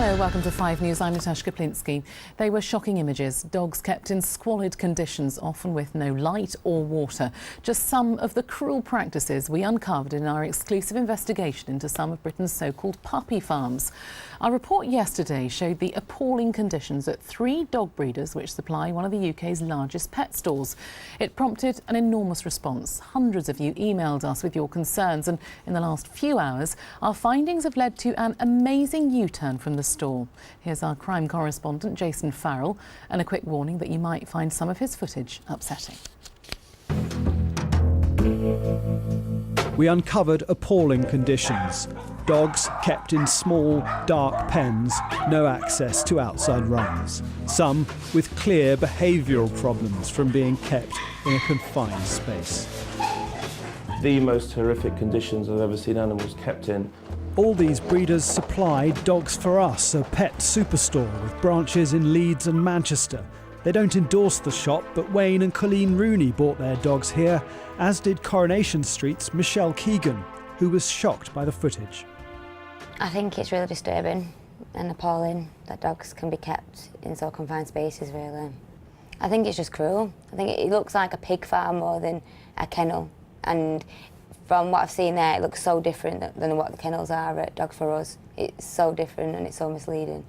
Hello, welcome to 5 News. I'm Natasha Kaplinsky. They were shocking images. Dogs kept in squalid conditions, often with no light or water. Just some of the cruel practices we uncovered in our exclusive investigation into some of Britain's so-called puppy farms. Our report yesterday showed the appalling conditions at 3 dog breeders which supply one of the UK's largest pet stores. It prompted an enormous response. Hundreds of you emailed us with your concerns, and in the last few hours, our findings have led to an amazing U-turn from the store. Here's our crime correspondent, Jason Farrell, and a quick warning that you might find some of his footage upsetting. We uncovered appalling conditions. Dogs kept in small, dark pens, no access to outside runs. Some with clear behavioural problems from being kept in a confined space. The most horrific conditions I've ever seen animals kept in. All these breeders supply Dogs for Us, a pet superstore with branches in Leeds and Manchester. They don't endorse the shop, but Wayne and Colleen Rooney bought their dogs here, as did Coronation Street's Michelle Keegan, who was shocked by the footage. I think it's really disturbing and appalling that dogs can be kept in so confined spaces, really. I think it's just cruel. I think it looks like a pig farm more than a kennel. And from what I've seen there, it looks so different than what the kennels are at Dogs for Us. It's so different and it's so misleading.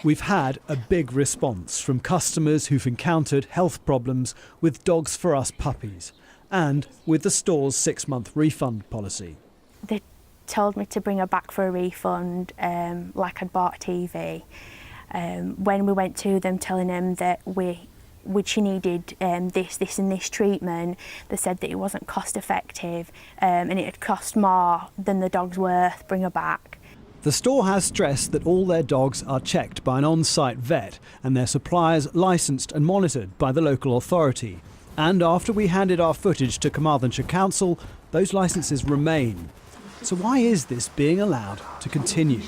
We've had a big response from customers who've encountered health problems with Dogs for Us puppies and with the store's 6-month refund policy. They told me to bring her back for a refund, like I'd bought a TV. When we went to them telling them that she needed this and this treatment, they said that it wasn't cost effective and it had cost more than the dog's worth. Bring her back. The store has stressed that all their dogs are checked by an on-site vet and their suppliers licensed and monitored by the local authority. And after we handed our footage to Carmarthenshire Council, those licences remain. So why is this being allowed to continue?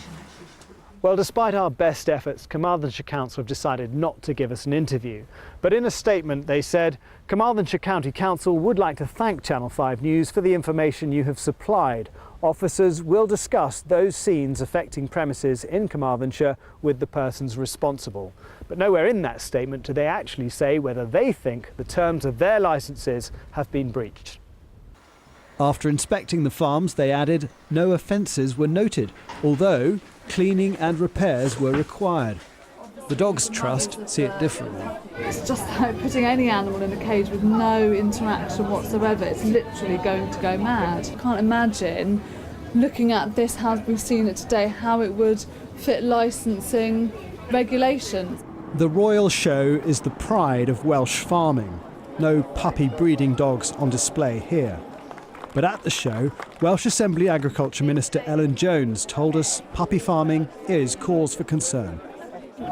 Well, despite our best efforts, Carmarthenshire Council have decided not to give us an interview. But in a statement they said, Carmarthenshire County Council would like to thank Channel 5 News for the information you have supplied. Officers will discuss those scenes affecting premises in Carmarthenshire with the persons responsible. But nowhere in that statement do they actually say whether they think the terms of their licences have been breached. After inspecting the farms, they added no offences were noted, although cleaning and repairs were required. The Dogs Trust see it differently. It's just like putting any animal in a cage with no interaction whatsoever. It's literally going to go mad. I can't imagine, looking at this as we've seen it today, how it would fit licensing regulations. The Royal Show is the pride of Welsh farming. No puppy breeding dogs on display here. But at the show, Welsh Assembly Agriculture Minister Ellen Jones told us puppy farming is cause for concern.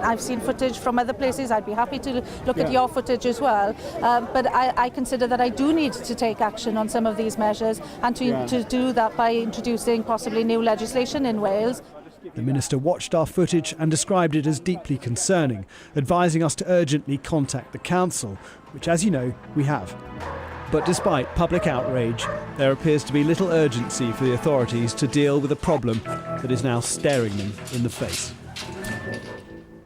I've seen footage from other places. I'd be happy to look at your footage as well. But I consider that I do need to take action on some of these measures and to do that by introducing possibly new legislation in Wales. The Minister watched our footage and described it as deeply concerning, advising us to urgently contact the Council, which, as you know, we have. But despite public outrage, there appears to be little urgency for the authorities to deal with a problem that is now staring them in the face.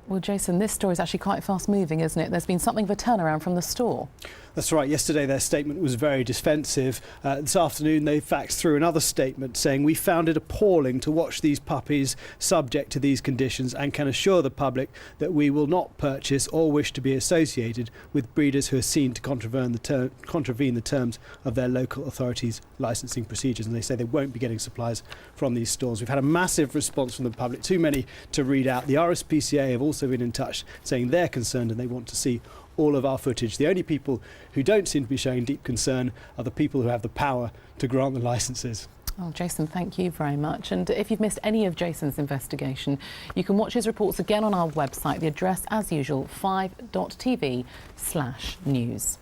Well, Jason, this story is actually quite fast-moving, isn't it? There's been something of a turnaround from the store. That's right. Yesterday their statement was very defensive. This afternoon they faxed through another statement saying, we found it appalling to watch these puppies subject to these conditions and can assure the public that we will not purchase or wish to be associated with breeders who are seen to contravene the terms of their local authorities' licensing procedures. And they say they won't be getting supplies from these stores. We've had a massive response from the public, too many to read out. The RSPCA have also been in touch saying they're concerned and they want to see all of our footage. The only people who don't seem to be showing deep concern are the people who have the power to grant the licences. Well, Jason, thank you very much. And if you've missed any of Jason's investigation, you can watch his reports again on our website. The address, as usual, 5.tv/news.